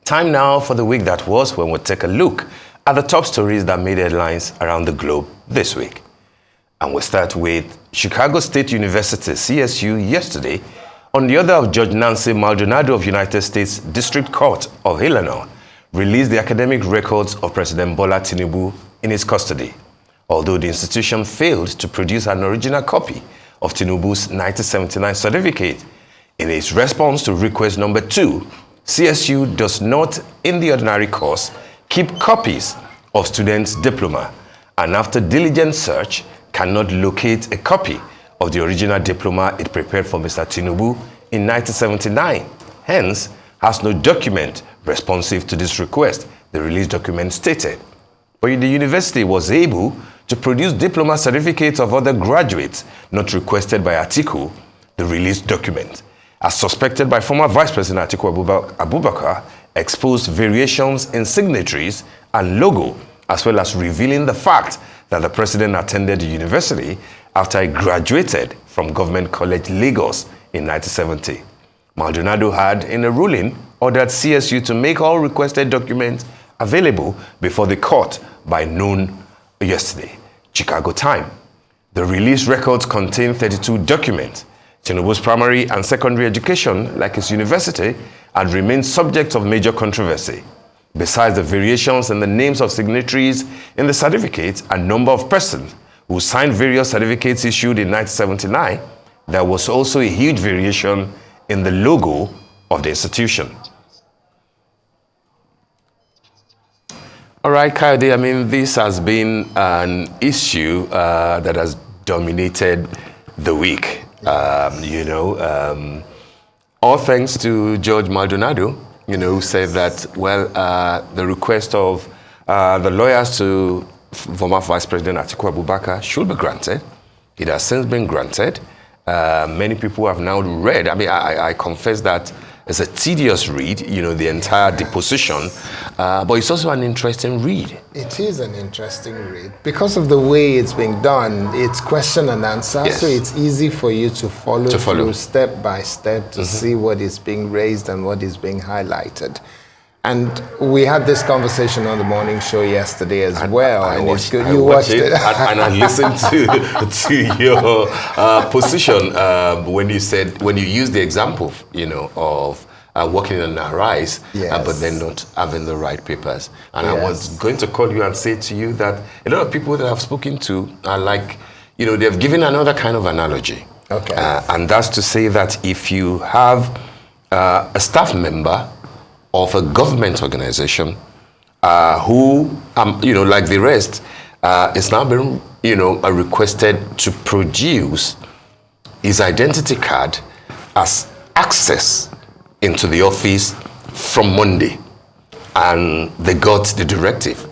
Time now for the week that was, when we'll take a look at the top stories that made headlines around the globe this week. And we'll start with Chicago State University, CSU, yesterday, on the order of Judge Nancy Maldonado of United States District Court of Illinois, released the academic records of President Bola Tinubu in his custody, although the institution failed to produce an original copy of Tinubu's 1979 certificate. In its response to request number 2, CSU does not, in the ordinary course, keep copies of students' diploma, and after diligent search, cannot locate a copy of the original diploma it prepared for Mr. Tinubu in 1979. Hence, has no document responsive to this request, the release document stated. But the university was able to produce diploma certificates of other graduates not requested by Atiku, the release document, as suspected by former Vice President Atiku Abubakar, exposed variations in signatories and logo, as well as revealing the fact that the president attended the university after he graduated from Government College Lagos in 1970. Maldonado had, in a ruling, ordered CSU to make all requested documents available before the court by noon yesterday, Chicago time. The release records contain 32 documents. Tinubu's primary and secondary education, like his university, had remained subject of major controversy. Besides the variations in the names of signatories in the certificates and number of persons who signed various certificates issued in 1979, there was also a huge variation in the logo of the institution. All right, Kayode, I mean, this has been an issue that has dominated the week. All thanks to Judge Maldonado, who said that, well, the request of the lawyers to former Vice President Atiku Abubakar should be granted. It has since been granted. Many people have now read. I mean, I confess that it's a tedious read, the entire deposition, but it's also an interesting read. It is an interesting read. Because of the way it's being done, it's question and answer, yes. So it's easy for you to follow through step by step to see what is being raised and what is being highlighted. And we had this conversation on the morning show yesterday as well. I watched it. And I listened to your position when you used the example, of working on a rise, yes. But then not having the right papers. And yes. I was going to call you and say to you that a lot of people that I've spoken to are like, they've given another kind of analogy. Okay. And that's to say that if you have a staff member of a government organization who, like the rest, is now been, requested to produce his identity card as access into the office from Monday. And they got the directive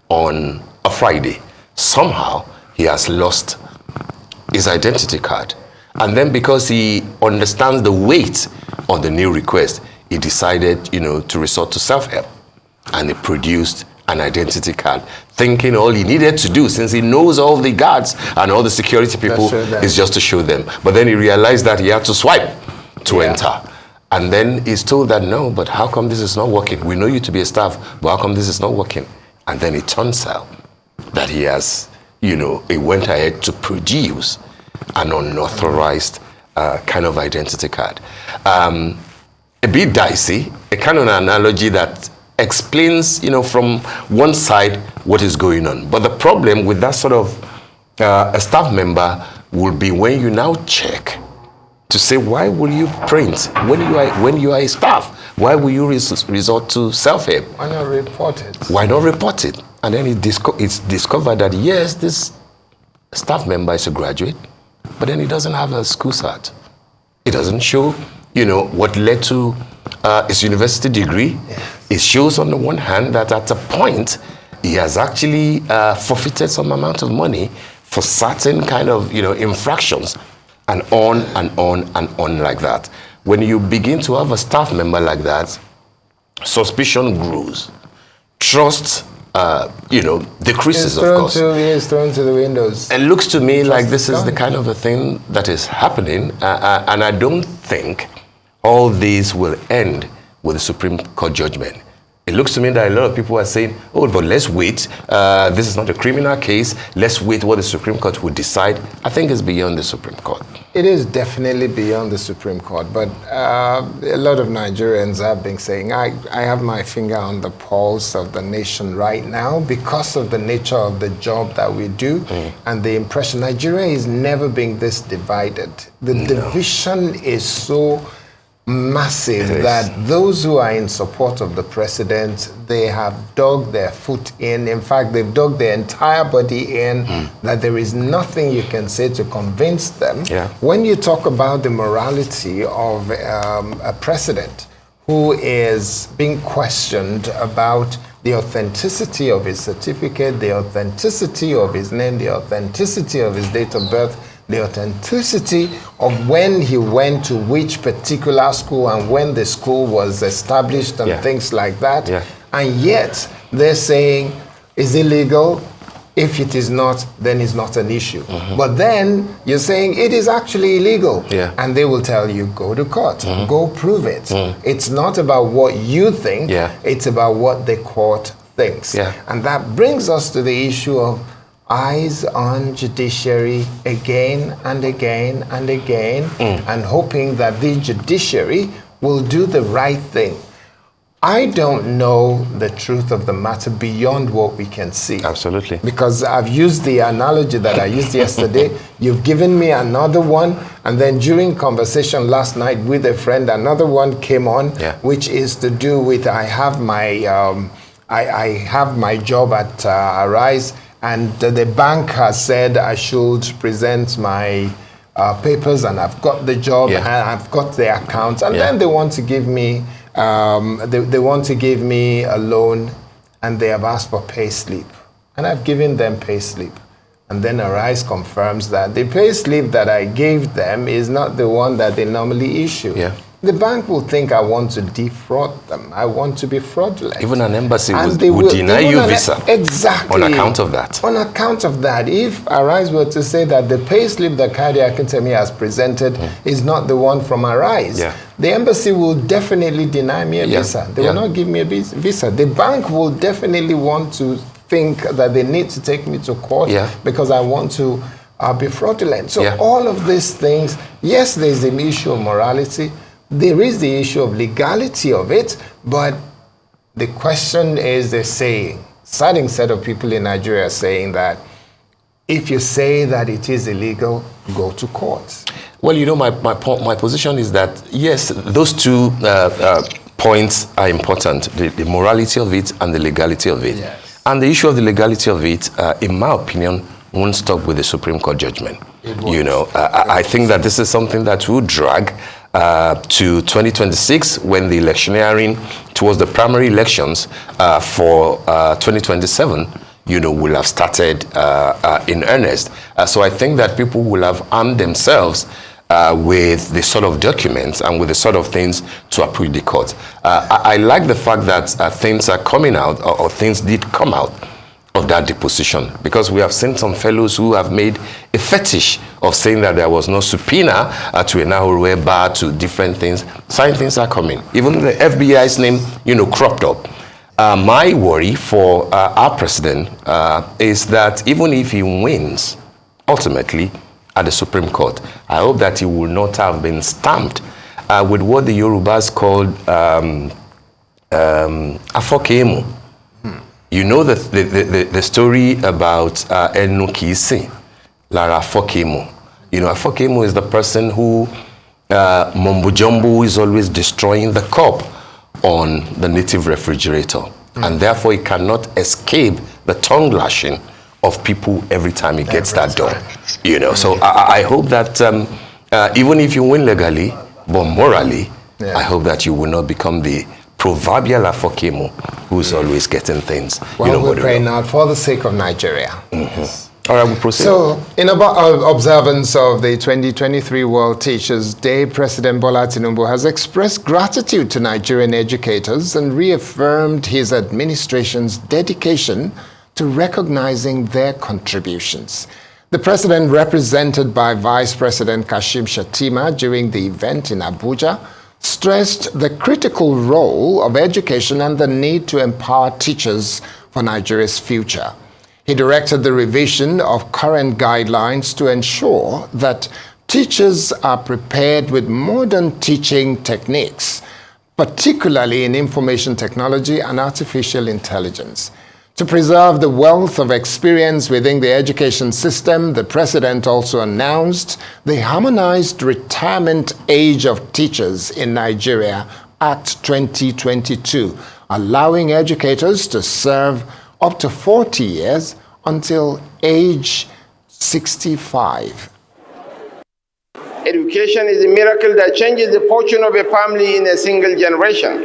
on a Friday. Somehow, he has lost his identity card. And then because he understands the weight of the new request, he decided, to resort to self-help, and he produced an identity card, thinking all he needed to do, since he knows all the guards and all the security people, is just to show them. But then he realized that he had to swipe to enter. And then he's told that, no, but how come this is not working? We know you to be a staff, but how come this is not working? And then it turns out that he has, he went ahead to produce an unauthorized kind of identity card. A bit dicey, a kind of an analogy that explains, from one side what is going on. But the problem with that sort of a staff member will be when you now check to say, why will you print when you are a staff? Why will you resort to self-help? Why not report it? Why not report it? And then it's discovered that, yes, this staff member is a graduate, but then he doesn't have a school cert. It doesn't show what led to his university degree. Yes. It shows on the one hand that at a point, he has actually forfeited some amount of money for certain kind of, infractions, and on and on and on like that. When you begin to have a staff member like that, suspicion grows. Trust, decreases, of course. It's thrown to the windows. It looks to me like this is the kind of a thing that is happening, and I don't think all these will end with the Supreme Court judgment. It looks to me that a lot of people are saying, oh, but let's wait. This is not a criminal case. Let's wait what the Supreme Court will decide. I think it's beyond the Supreme Court. It is definitely beyond the Supreme Court. But a lot of Nigerians have been saying, I have my finger on the pulse of the nation right now because of the nature of the job that we do and the impression. Nigeria has never been this divided. The division is so massive that those who are in support of the president, they have dug their foot in. In fact, they've dug their entire body in that there is nothing you can say to convince them. When you talk about the morality of a president who is being questioned about the authenticity of his certificate, the authenticity of his name, the authenticity of his date of birth, the authenticity of when he went to which particular school and when the school was established and things like that. And yet they're saying, is it legal? If it is not, then it's not an issue. But then you're saying it is actually illegal. And they will tell you, go to court, go prove it. It's not about what you think, it's about what the court thinks. And that brings us to the issue of eyes on judiciary again and again and again, and hoping that the judiciary will do the right thing. I don't know the truth of the matter beyond what we can see. Absolutely. Because I've used the analogy that I used yesterday. You've given me another one, and then during conversation last night with a friend, another one came on, which is to do with I have my job at Arise, and the bank has said I should present my papers, and I've got the job, and I've got the account, and then they want to give me they want to give me a loan, and they have asked for pay slip, and I've given them pay slip, and then Arise confirms that the pay slip that I gave them is not the one that they normally issue. The bank will think I want to defraud them. I want to be fraudulent. Even an embassy would deny you visa. Exactly. On account of that. On account of that. If Arise were to say that the pay slip that Kadi Akintemi has presented is not the one from Arise, the embassy will definitely deny me a visa. They will not give me a visa. The bank will definitely want to think that they need to take me to court because I want to be fraudulent. So all of these things, yes, there's an issue of morality. There is the issue of legality of it, but the question is, they're saying, certain set of people in Nigeria are saying that if you say that it is illegal, go to court. Well, you know, my position is that, yes, those two points are important, the morality of it and the legality of it. And the issue of the legality of it, in my opinion, won't stop with the Supreme Court judgment. You know, I think that this is something that will drag to 2026, when the electioneering towards the primary elections for 2027, you know, will have started in earnest. So I think that people will have armed themselves with the sort of documents and with the sort of things to approach the court. I like the fact that things are coming out, or things did come out of that deposition, because we have seen some fellows who have made a fetish of saying that there was no subpoena to a Nahurwe bar, to different things. Certain things are coming. Even the FBI's name, you know, cropped up. My worry for our president is that even if he wins ultimately at the Supreme Court, I hope that he will not have been stamped with what the Yorubas called Afokemu. You know the story about Enukisi, Lara Afokemu. You know, Afokemu is the person who Mumbo Jumbo is always destroying the cup on the native refrigerator. And therefore he cannot escape the tongue lashing of people every time he gets that done. You know, so I hope that even if you win legally, but morally, I hope that you will not become the proverbial Afokemu who's always getting things. Well, you know, we're praying out for the sake of Nigeria. All right, we'll proceed. So, in observance of the 2023 World Teachers' Day, President Bola Tinubu has expressed gratitude to Nigerian educators and reaffirmed his administration's dedication to recognizing their contributions. The president, represented by Vice President Kashim Shettima during the event in Abuja, stressed the critical role of education and the need to empower teachers for Nigeria's future. He directed the revision of current guidelines to ensure that teachers are prepared with modern teaching techniques, particularly in information technology and artificial intelligence. To preserve the wealth of experience within the education system, the president also announced the Harmonized Retirement Age of Teachers in Nigeria Act 2022, allowing educators to serve up to 40 years until age 65. Education is a miracle that changes the fortune of a family in a single generation.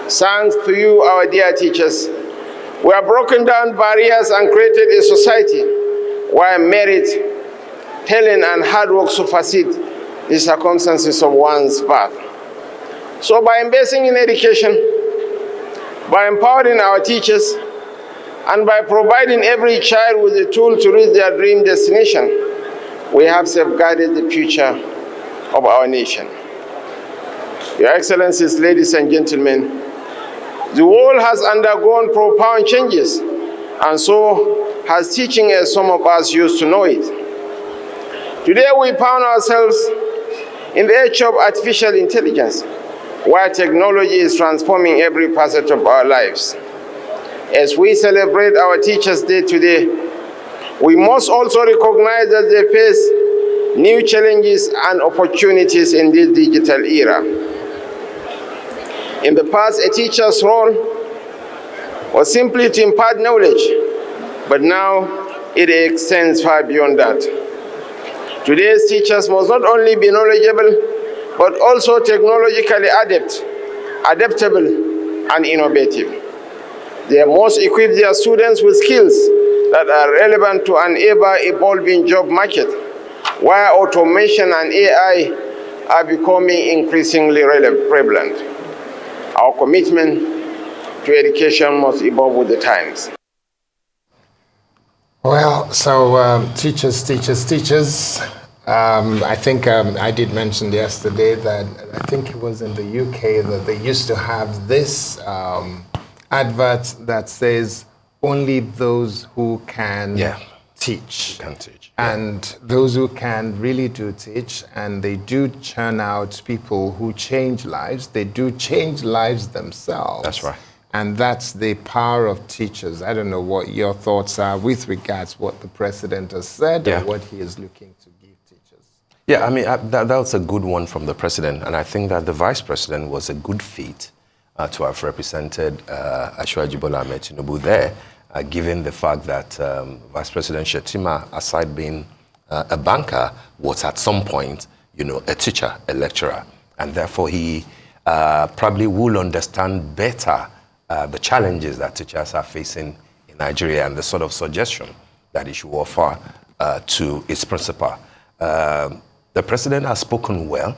Thanks to you, our dear teachers, we have broken down barriers and created a society where merit, talent, and hard work supersede the circumstances of one's birth. So by investing in education, by empowering our teachers, and by providing every child with a tool to reach their dream destination, we have safeguarded the future of our nation. Your Excellencies, ladies and gentlemen, the world has undergone profound changes, and so has teaching as some of us used to know it. Today we found ourselves in the age of artificial intelligence, where technology is transforming every facet of our lives. As we celebrate our Teachers' Day today, we must also recognize that they face new challenges and opportunities in this digital era. In the past, a teacher's role was simply to impart knowledge, but now it extends far beyond that. Today's teachers must not only be knowledgeable, but also technologically adaptable, and innovative. They must equip their students with skills that are relevant to an ever-evolving job market, where automation and AI are becoming increasingly prevalent. Our commitment to education must evolve with the times. Well, so teachers. I think I did mention yesterday that I think it was in the UK that they used to have this advert that says only those who can teach. And those who can really do teach, and they do churn out people who change lives. They do change lives themselves. That's right. And that's the power of teachers. I don't know what your thoughts are with regards to what the president has said and what he is looking to give teachers. Yeah, I mean, that was a good one from the president. And I think that the vice president was a good feat to have represented Asiwaju Bola Ahmed Tinubu there. Given the fact that Vice President Shettima, aside being a banker, was at some point, a teacher, a lecturer. And therefore, he probably will understand better the challenges that teachers are facing in Nigeria and the sort of suggestion that he should offer to its principal. The president has spoken well.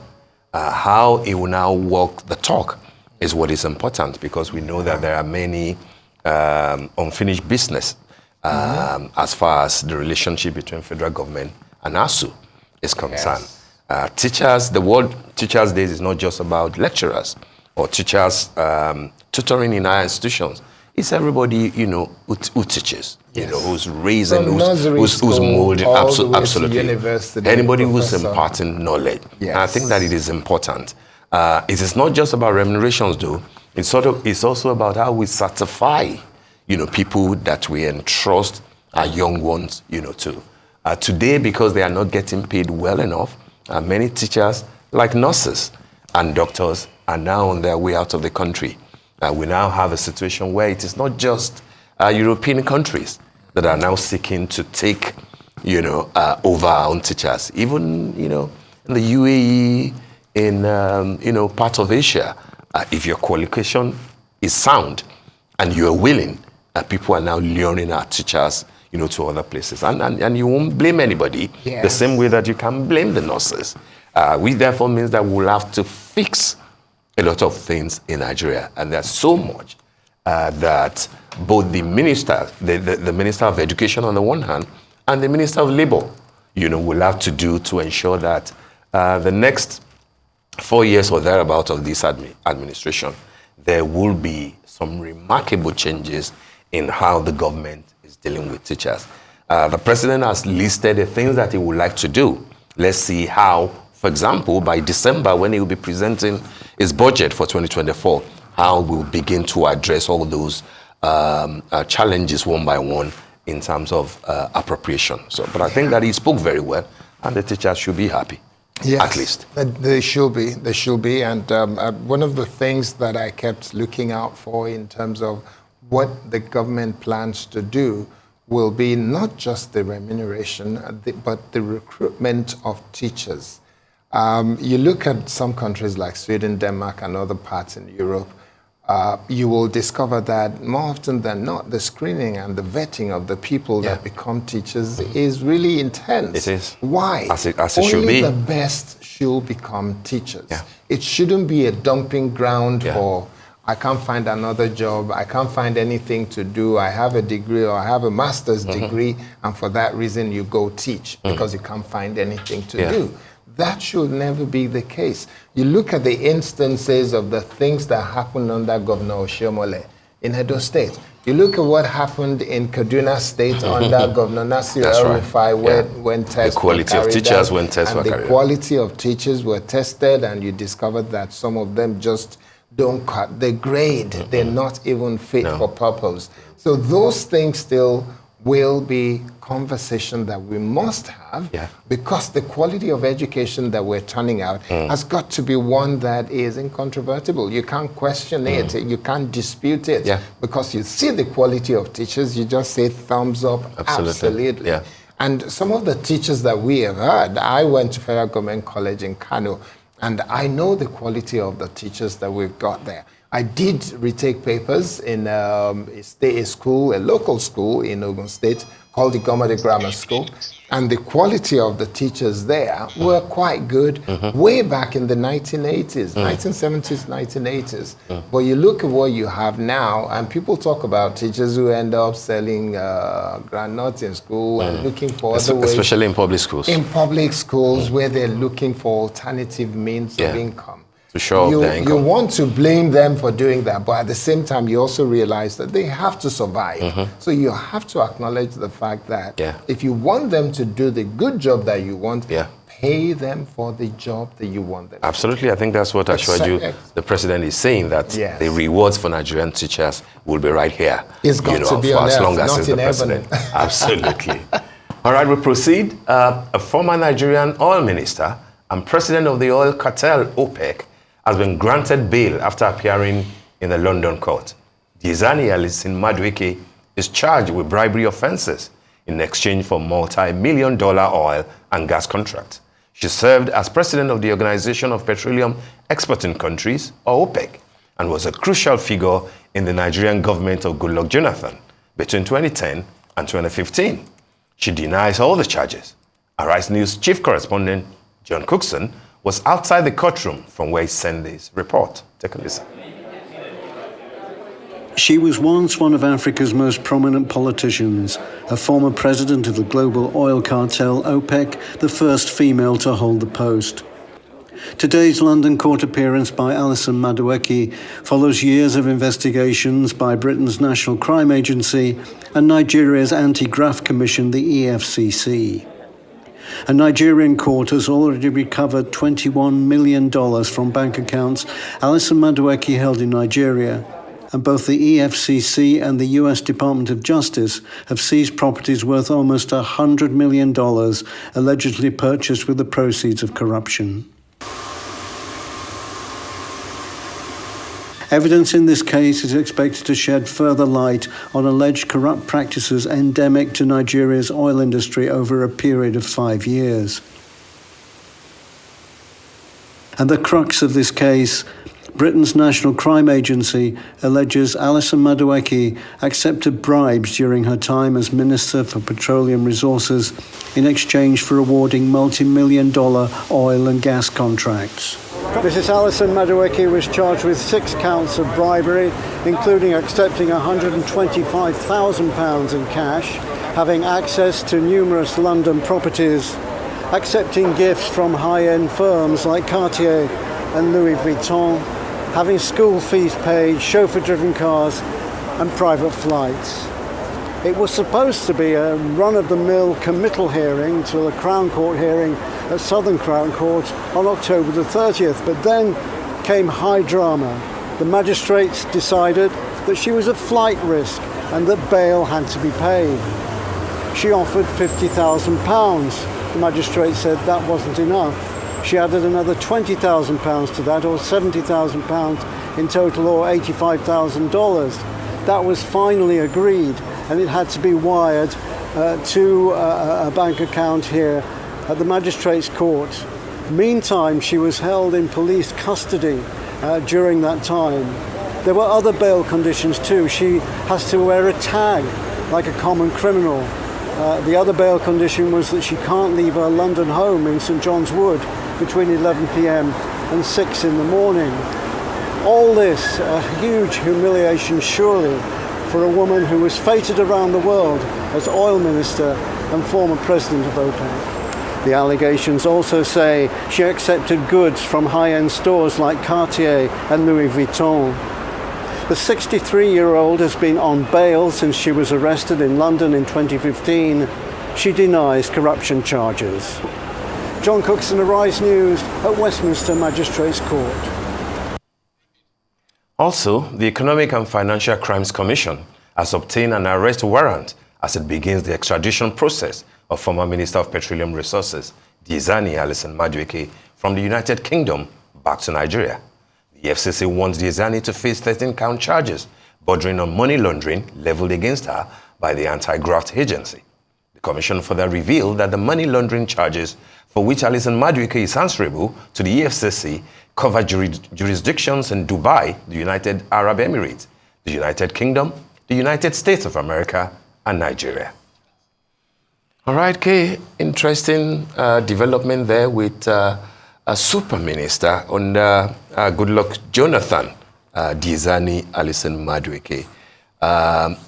How he will now walk the talk is what is important, because we know that there are many unfinished business as far as the relationship between federal government and ASU is concerned. Teachers, the word Teachers' Day is not just about lecturers or teachers tutoring in higher institutions. It's everybody, who teaches, who's raising, who's molding, absolutely. Anybody who's imparting knowledge. And I think that it is important. It is not just about remunerations, though. It's also about how we certify, people that we entrust our young ones, to. Today, because they are not getting paid well enough, many teachers, like nurses and doctors, are now on their way out of the country. We now have a situation where it is not just European countries that are now seeking to take, over our own teachers. Even, in the UAE, in, part of Asia, if your qualification is sound and you are willing, people are now luring our teachers, to other places. And you won't blame anybody the same way that you can blame the nurses. Which therefore means that we'll have to fix a lot of things in Nigeria. And there's so much that both the minister, the Minister of Education on the one hand, and the Minister of Labor, will have to do to ensure that the next 4 years or thereabouts of this administration, there will be some remarkable changes in how the government is dealing with teachers. The president has listed the things that he would like to do. Let's see how, for example, by December, when he will be presenting his budget for 2024, how we'll begin to address all those challenges one by one in terms of appropriation. But I think that he spoke very well, and the teachers should be happy. Yes, at least. They should be. And one of the things that I kept looking out for in terms of what the government plans to do will be not just the remuneration, but the recruitment of teachers. You look at some countries like Sweden, Denmark, and other parts in Europe, you will discover that more often than not, the screening and the vetting of the people that become teachers is really intense. It is. Why? As it Only should be. The best should become teachers. It shouldn't be a dumping ground for, I can't find another job, I can't find anything to do, I have a degree or I have a master's degree, and for that reason you go teach because you can't find anything to do. That should never be the case. You look at the instances of the things that happened under Governor Oshiomhole in Edo State. You look at what happened in Kaduna State under Governor Nasir El-Rufai when tests the quality of teachers when tests were carried out. The quality of teachers were tested, and you discovered that some of them just don't cut the grade. They're not even fit for purpose. So those things still will be conversation that we must have because the quality of education that we're turning out has got to be one that is incontrovertible. You can't question it, you can't dispute it because you see the quality of teachers, you just say thumbs up, absolutely. And some of the teachers that we have heard, I went to Federal Government College in Kano, and I know the quality of the teachers that we've got there. I did retake papers in a local school in Ogun State called the Gomade Grammar School, and the quality of the teachers there were quite good way back in the 1980s, 1970s, 1980s. But you look at what you have now, and people talk about teachers who end up selling granuts in school and looking for other ways. Especially in public schools. In public schools where they're looking for alternative means of income. To show up their income. You want to blame them for doing that, but at the same time, you also realize that they have to survive. So you have to acknowledge the fact that if you want them to do the good job that you want, pay them for the job that you want them. Absolutely, I think that's what Ashwaju, the president, is saying, that the rewards for Nigerian teachers will be right here. It's got to be for on as earth, long as not he's in the heaven. president. Absolutely. All right, we proceed. A former Nigerian oil minister and president of the oil cartel, OPEC, has been granted bail after appearing in a London court. Diezani Alison Madueke is charged with bribery offenses in exchange for multi-million-dollar oil and gas contracts. She served as president of the Organization of Petroleum Exporting Countries, or OPEC, and was a crucial figure in the Nigerian government of Goodluck Jonathan between 2010 and 2015. She denies all the charges. Arise News chief correspondent John Cookson was outside the courtroom from where he sent this report. Take a listen. She was once one of Africa's most prominent politicians, a former president of the global oil cartel OPEC, the first female to hold the post. Today's London court appearance by Alison Madueke follows years of investigations by Britain's National Crime Agency and Nigeria's Anti-Graft Commission, the EFCC. A Nigerian court has already recovered $21 million from bank accounts Alison Madueke held in Nigeria, and both the EFCC and the US Department of Justice have seized properties worth almost $100 million, allegedly purchased with the proceeds of corruption. Evidence in this case is expected to shed further light on alleged corrupt practices endemic to Nigeria's oil industry over a period of 5 years. And the crux of this case, Britain's National Crime Agency alleges Alison Madueke accepted bribes during her time as Minister for Petroleum Resources in exchange for awarding multi-million-dollar oil and gas contracts. Mrs. Alison Madueke was charged with 6 counts of bribery, including accepting £125,000 in cash, having access to numerous London properties, accepting gifts from high-end firms like Cartier, and Louis Vuitton, having school fees paid, chauffeur-driven cars, and private flights. It was supposed to be a run-of-the-mill committal hearing to a Crown Court hearing at Southern Crown Court on October the 30th, but then came high drama. The magistrates decided that she was a flight risk and that bail had to be paid. She offered £50,000. The magistrate said that wasn't enough. She added another £20,000 to that, or £70,000 in total, or $85,000. That was finally agreed, and it had to be wired to a bank account here at the Magistrates' Court. Meantime, she was held in police custody during that time. There were other bail conditions too. She has to wear a tag like a common criminal. The other bail condition was that she can't leave her London home in St John's Wood between 11 p.m. and 6 in the morning. All this, a huge humiliation surely for a woman who was feted around the world as oil minister and former president of OPEC. The allegations also say she accepted goods from high-end stores like Cartier and Louis Vuitton. The 63-year-old has been on bail since she was arrested in London in 2015. She denies corruption charges. John Cookson, Arise News at Westminster Magistrates Court. Also, the Economic and Financial Crimes Commission has obtained an arrest warrant as it begins the extradition process of former Minister of Petroleum Resources, Diezani Alison Madueke, from the United Kingdom back to Nigeria. The FCC wants Diezani to face 13-count charges bordering on money laundering leveled against her by the Anti-Graft Agency. The commission further revealed that the money laundering charges for which Alison Madueke is answerable to the FCC cover jurisdictions in Dubai, the United Arab Emirates, the United Kingdom, the United States of America, and Nigeria. All right, Kay, interesting development there with a super minister under Goodluck Jonathan, Diezani Alison Madueke.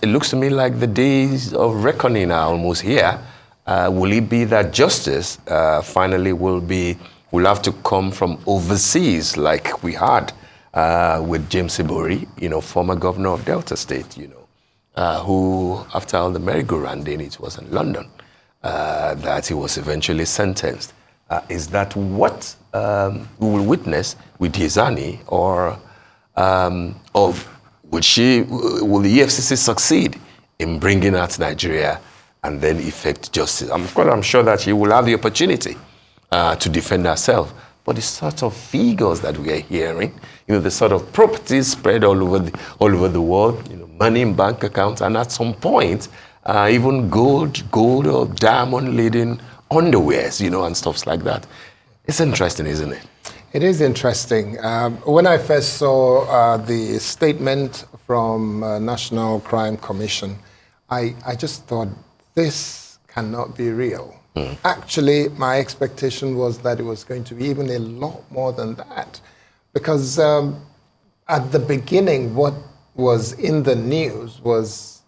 It looks to me like the days of reckoning are almost here. Will it be that justice finally will have to come from overseas, like we had with James Ibori, former governor of Delta State, who, after all the merry-go-rounding, it was in London, that he was eventually sentenced. Is that what we will witness with Diezani, or will the EFCC succeed in bringing her to Nigeria and then effect justice? I'm sure that she will have the opportunity to defend herself. But the sort of figures that we are hearing, the sort of properties spread all over the world, money in bank accounts, and at some point, even gold or diamond-laden underwears, and stuff like that. It's interesting, isn't it? It is interesting. When I first saw the statement from National Crime Commission, I just thought, this cannot be real. Actually, my expectation was that it was going to be even a lot more than that. Because at the beginning, what was in the news was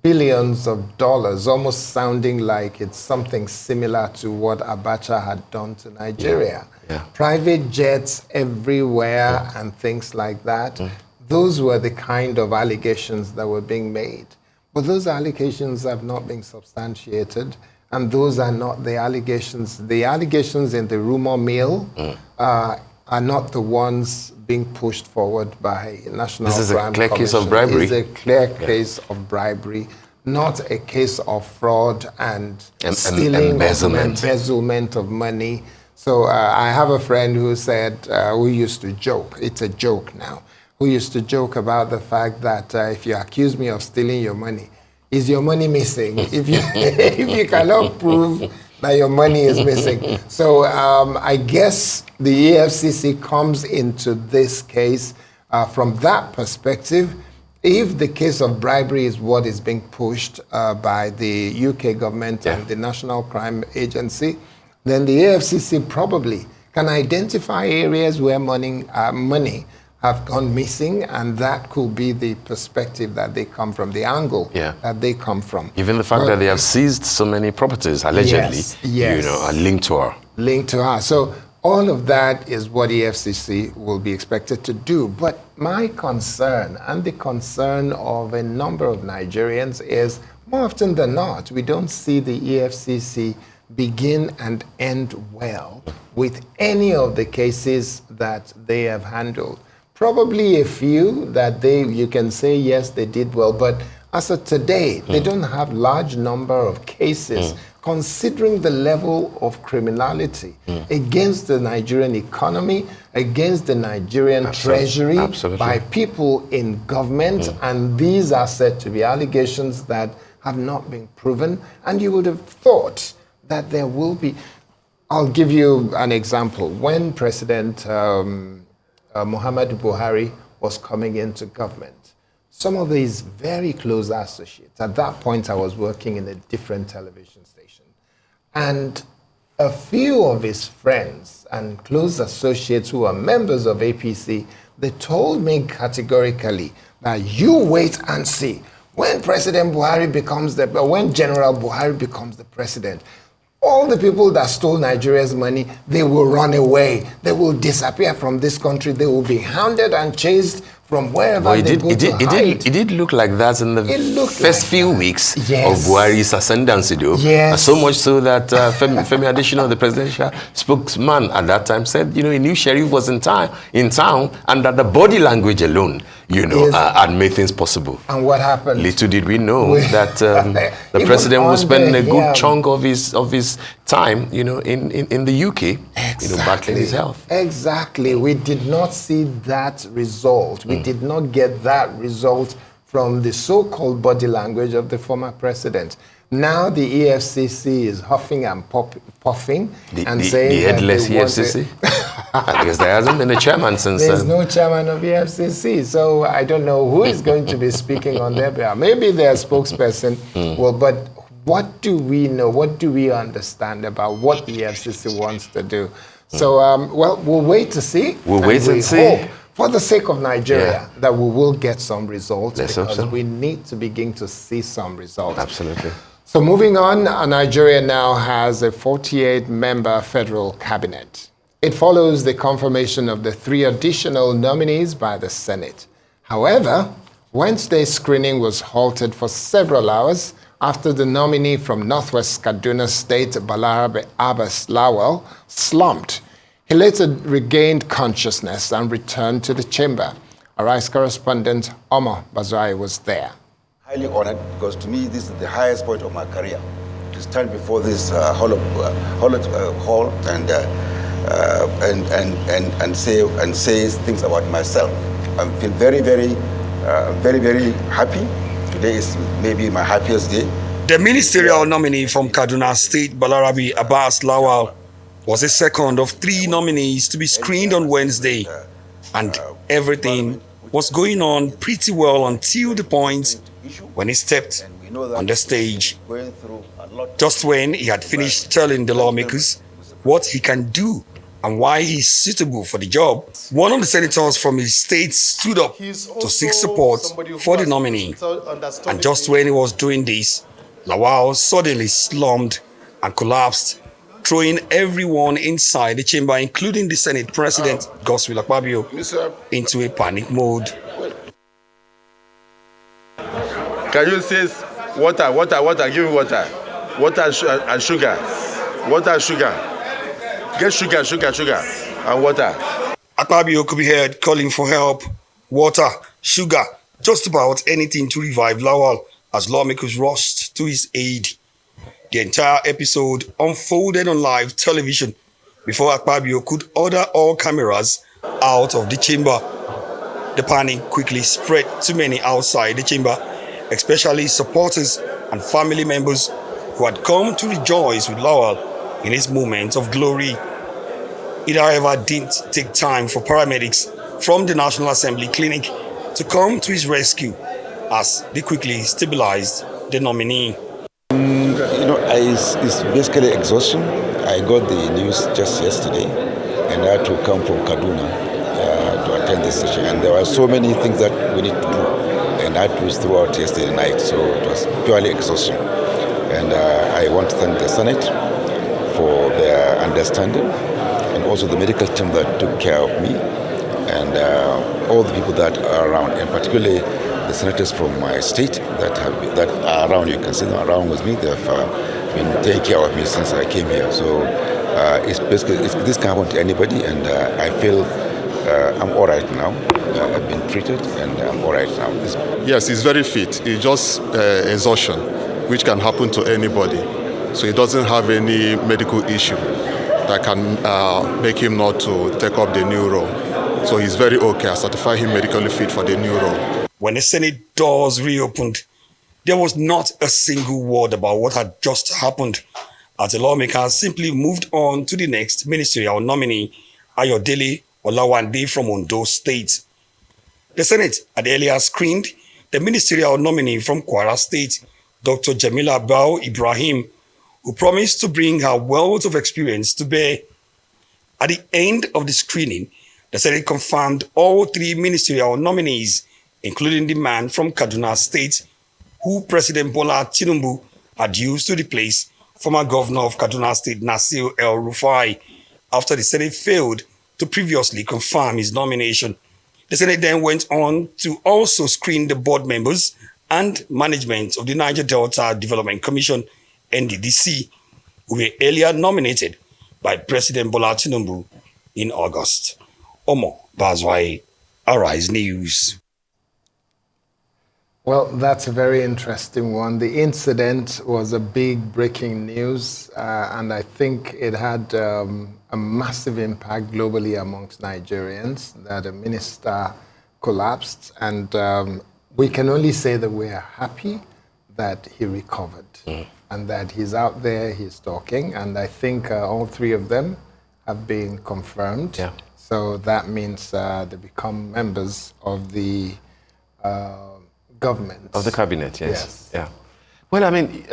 billions of dollars, almost sounding like it's something similar to what Abacha had done to Nigeria. Yeah. Private jets everywhere and things like that. Those were the kind of allegations that were being made. But those allegations have not been substantiated, and those are not the allegations. The allegations in the rumor mill are not the ones being pushed forward by National Crime Commission. This is a clear case of bribery. It's a clear case of bribery, not a case of fraud and stealing, embezzlement of money. So I have a friend who said, who used to joke, it's a joke now, who used to joke about the fact that if you accuse me of stealing your money, is your money missing? If you cannot prove that your money is missing. So I guess the EFCC comes into this case from that perspective. If the case of bribery is what is being pushed by the UK government and the National Crime Agency, then the EFCC probably can identify areas where money have gone missing, and that could be the perspective that they come from, the angle that they come from. Even the fact that they have seized so many properties, allegedly, are linked to her. Linked to her. So All of that is what EFCC will be expected to do. But my concern, and the concern of a number of Nigerians, is more often than not, we don't see the EFCC begin and end well with any of the cases that they have handled. Probably a few that you can say, yes, they did well, but as of today, they don't have large number of cases considering the level of criminality against the Nigerian economy, against the Nigerian treasury, by people in government, and these are said to be allegations that have not been proven, and you would have thought that there will be. I'll give you an example. When President Muhammadu Buhari was coming into government, some of his very close associates, at that point I was working in a different television station, and a few of his friends and close associates who are members of APC, they told me categorically that you wait and see. When President Buhari when General Buhari becomes the president, all the people that stole Nigeria's money, they will run away. They will disappear from this country. They will be hounded and chased from wherever they go to hide. It did look like that in the first few weeks of Buhari's ascendancy, though. Yes. So much so that Femi Adesina, the presidential spokesman at that time, said, he knew Sheriff was in town, and that the body language alone, had made things possible. And what happened? Little did we know that the president would spend a good chunk of his time, in the UK, battling his health. Exactly. We did not see that result. We did not get that result from the so-called body language of the former president. Now the EFCC is huffing and puffing and saying the headless EFCC. Because there hasn't been a chairman since. There's no chairman of EFCC, so I don't know who is going to be speaking on their behalf. Maybe their spokesperson will, but what do we know? What do we understand about what the EFCC wants to do? So, we'll wait to see. We'll wait and see. Hope, for the sake of Nigeria, that we will get some results, because we need to begin to see some results. Absolutely. So moving on, Nigeria now has a 48-member federal cabinet. It follows the confirmation of the 3 additional nominees by the Senate. However, Wednesday's screening was halted for several hours after the nominee from Northwest Kaduna State, Balarabe Abbas Lawal, slumped. He later regained consciousness and returned to the chamber. Our Rice correspondent, Omar Bazai, was there. Highly honored, because to me this is the highest point of my career, to stand before this hall and say things about myself. I feel very, very happy. Today is maybe my happiest day. The ministerial nominee from Kaduna State, Balarabe Abbas Lawal, was the second of 3 nominees to be screened on Wednesday, and everything was going on pretty well until the point when he stepped on the stage. Just when he had finished telling the lawmakers what he can do and why he's suitable for the job, one of the senators from his state stood up to seek support for the nominee. And just when he was doing this, Lawal suddenly slumped and collapsed, throwing everyone inside the chamber, including the Senate President, Godswill Akpabio, into a panic mode. Can you say water, give me water. Water and sugar. Water and sugar. Get sugar, and water. Akpabio could be heard calling for help, water, sugar, just about anything to revive Lawal as lawmakers rushed to his aid. The entire episode unfolded on live television before Akpabio could order all cameras out of the chamber. The panic quickly spread to many outside the chamber, especially supporters and family members who had come to rejoice with Lawal in his moment of glory. It, however, didn't take time for paramedics from the National Assembly Clinic to come to his rescue as they quickly stabilized the nominee. It's basically exhaustion. I got the news just yesterday, and I had to come from Kaduna to attend this session. And there were so many things that we need to do, and I had to throughout yesterday night, so it was purely exhaustion. And I want to thank the Senate for their understanding and also the medical team that took care of me, and all the people that are around, and particularly the senators from my state that are around. You can see them around with me. They've been taking care of me since I came here. So this can happen to anybody, and I feel I'm all right now. I've been treated, and I'm all right now. Yes, he's very fit. It's just exhaustion, which can happen to anybody. So he doesn't have any medical issue that can make him not to take up the new role. So he's very okay. I certify him medically fit for the new role. When the Senate doors reopened, there was not a single word about what had just happened, as the lawmakers simply moved on to the next ministerial nominee, Ayodele Olawande from Ondo State. The Senate had earlier screened the ministerial nominee from Kwara State, Dr. Jamila Bao Ibrahim, who promised to bring her wealth of experience to bear. At the end of the screening, the Senate confirmed all 3 ministerial nominees, including the man from Kaduna State, who President Bola Tinubu had used to replace former governor of Kaduna State, Nasir El-Rufai, after the Senate failed to previously confirm his nomination. The Senate then went on to also screen the board members and management of the Niger Delta Development Commission, NDDC, who were earlier nominated by President Bola Tinubu in August. Omo Bazwai, Arise News. Well, that's a very interesting one. The incident was a big breaking news, and I think it had a massive impact globally amongst Nigerians, that a minister collapsed, and we can only say that we are happy that he recovered and that he's out there, he's talking, and I think all 3 of them have been confirmed. Yeah. So that means they become members of the government. Of the cabinet, yes. Yeah. Well, I mean,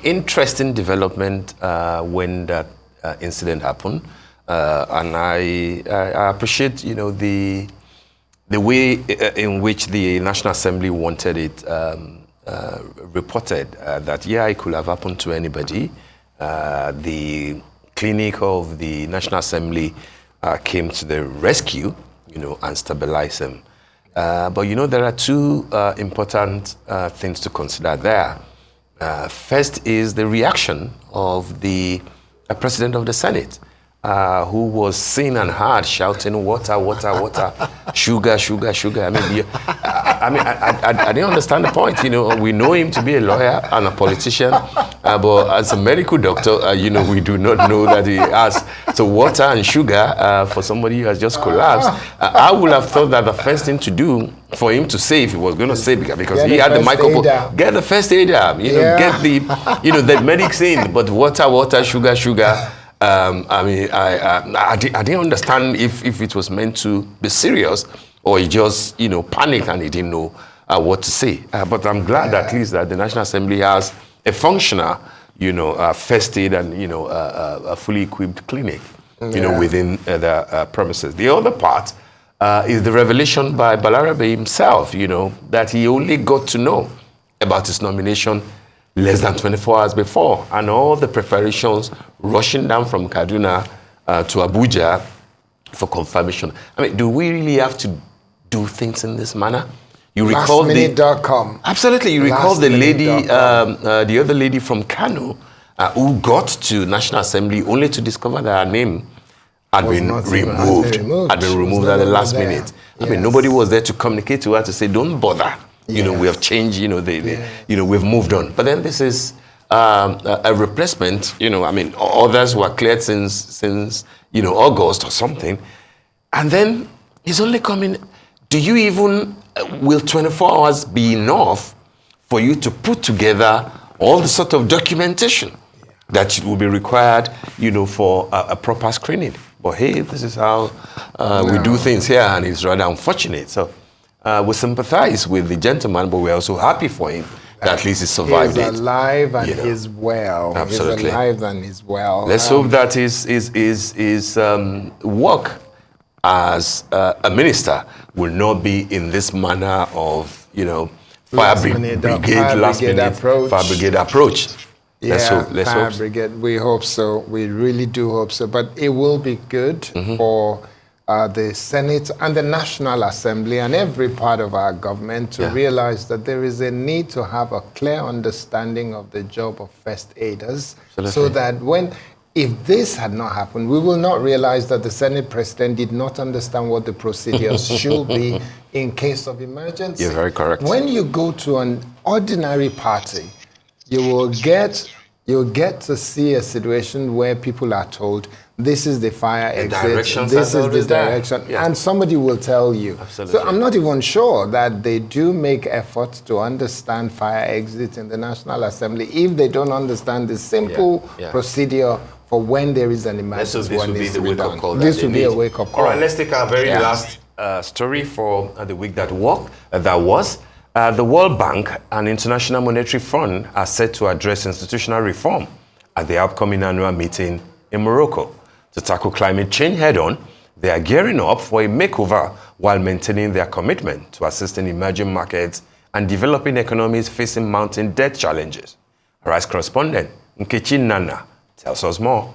interesting development when that incident happened, and I appreciate, the way in which the National Assembly wanted it reported, that it could have happened to anybody. The clinic of the National Assembly came to the rescue, and stabilized them. But there are 2 important things to consider there. First is the reaction of the President of the Senate, who was seen and heard shouting, "Water, water, water, sugar, sugar, sugar." I didn't understand the point. We know him to be a lawyer and a politician, but as a medical doctor, we do not know that he has. So water and sugar for somebody who has just collapsed. I would have thought that the first thing to do for him to say, if he was going to say, because he had the microphone, get the first aider, get the, the medics in, but water, water, sugar, sugar. I didn't understand if it was meant to be serious, or he just, panicked and he didn't know what to say. But I'm glad at least that the National Assembly has a functional, first aid and, a fully equipped clinic, within the premises. The other part is the revelation by Balarabe himself, that he only got to know about his nomination less than 24 hours before, and all the preparations rushing down from Kaduna to Abuja for confirmation. Do we really have to do things in this manner? You recall Lastminute.com. Absolutely. You recall the lady, the other lady from Kano, who got to National Assembly only to discover that her name had been removed at the last minute. Nobody was there to communicate to her to say, don't bother. We have changed, we've moved on. But then this is a replacement, others were cleared since August or something. And then he's only coming. Do you even, will 24 hours be enough for you to put together all the sort of documentation that will be required, for a proper screening? But hey, this is how we do things here, and it's rather unfortunate. So we sympathize with the gentleman, but we're also happy for him that at least he survived it. He's alive and he's well. Absolutely. He's alive and he's well. Let's hope that his work as a minister will not be in this manner of, fire brigade approach. Let's hope. Brigade, we hope so. We really do hope so. But it will be good for the Senate and the National Assembly and every part of our government to realize that there is a need to have a clear understanding of the job of first aiders. Absolutely. So that if this had not happened, we will not realize that the Senate President did not understand what the procedures should be in case of emergency. You're very correct. When you go to an ordinary party, you'll get to see a situation where people are told, this is the fire exit, this is the direction, and somebody will tell you. Absolutely. So I'm not even sure that they do make efforts to understand fire exit in the National Assembly if they don't understand the simple procedure for when there is an emergency. This will be the wake-up call. This will be a wake-up call. All right, let's take our very last story for the week that was. The World Bank and International Monetary Fund are set to address institutional reform at the upcoming annual meeting in Morocco. To tackle climate change head-on, they are gearing up for a makeover while maintaining their commitment to assisting emerging markets and developing economies facing mounting debt challenges. Rice correspondent Nkechi Nana tells us more.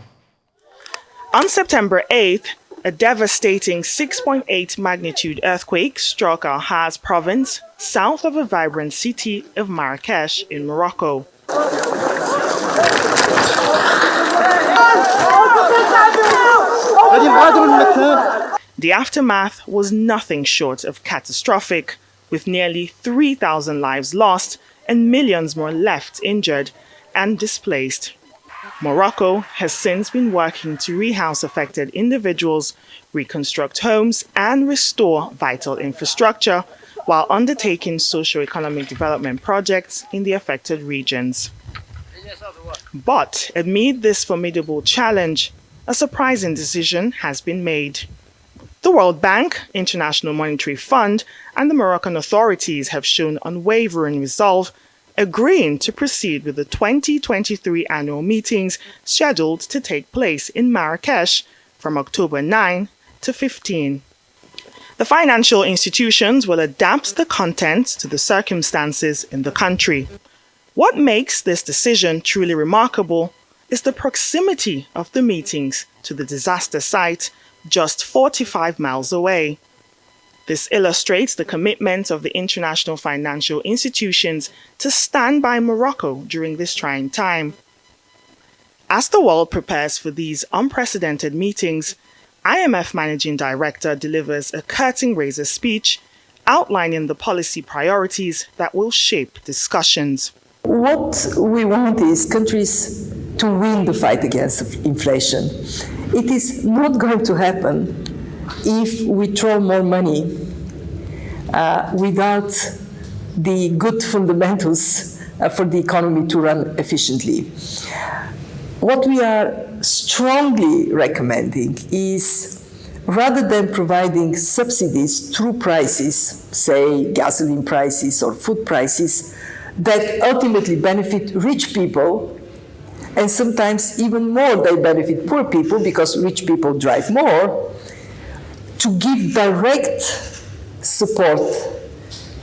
On September 8th, a devastating 6.8 magnitude earthquake struck Ahaz province, south of a vibrant city of Marrakesh in Morocco. The aftermath was nothing short of catastrophic, with nearly 3,000 lives lost and millions more left injured and displaced. Morocco has since been working to rehouse affected individuals, reconstruct homes, and restore vital infrastructure, while undertaking socio-economic development projects in the affected regions. But amid this formidable challenge, a surprising decision has been made. The World Bank, International Monetary Fund, and the Moroccan authorities have shown unwavering resolve, agreeing to proceed with the 2023 annual meetings scheduled to take place in Marrakesh from October 9 to 15. The financial institutions will adapt the content to the circumstances in the country. What makes this decision truly remarkable is the proximity of the meetings to the disaster site just 45 miles away. This illustrates the commitment of the international financial institutions to stand by Morocco during this trying time. As the world prepares for these unprecedented meetings, IMF Managing Director delivers a curtain-raiser speech outlining the policy priorities that will shape discussions. What we want is countries to win the fight against inflation. It is not going to happen if we throw more money without the good fundamentals for the economy to run efficiently. What we are strongly recommending is, rather than providing subsidies through prices, say gasoline prices or food prices, that ultimately benefit rich people, and sometimes even more they benefit poor people because rich people drive more, to give direct support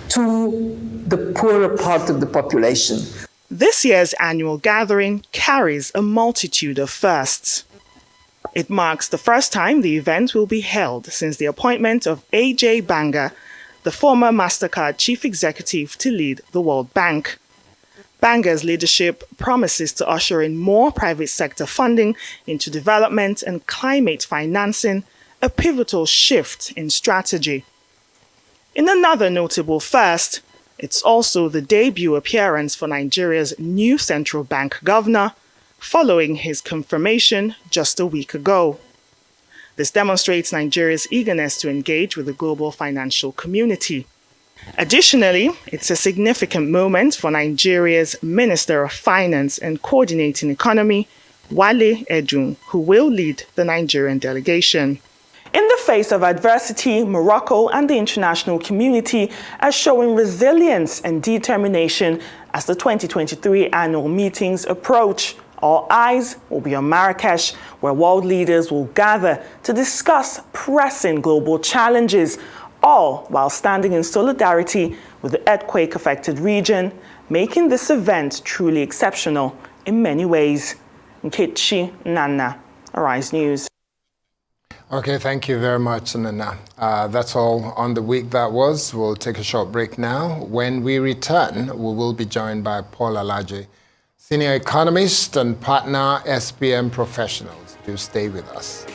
to the poorer part of the population. This year's annual gathering carries a multitude of firsts. It marks the first time the event will be held since the appointment of A.J. Banga, the former MasterCard chief executive, to lead the World Bank. Banga's leadership promises to usher in more private sector funding into development and climate financing, a pivotal shift in strategy. In another notable first, it's also the debut appearance for Nigeria's new central bank governor, following his confirmation just a week ago. This demonstrates Nigeria's eagerness to engage with the global financial community. Additionally, it's a significant moment for Nigeria's Minister of Finance and Coordinating Economy, Wale Edun, who will lead the Nigerian delegation. In the face of adversity, Morocco and the international community are showing resilience and determination as the 2023 annual meetings approach. All eyes will be on Marrakesh, where world leaders will gather to discuss pressing global challenges, all while standing in solidarity with the earthquake-affected region, making this event truly exceptional in many ways. Nkechi Nana, Arise News. Okay, thank you very much, Nana. That's all on the week that was. We'll take a short break now. When we return, we will be joined by Paul Alaje, senior economist and partner SPM professionals. Do stay with us.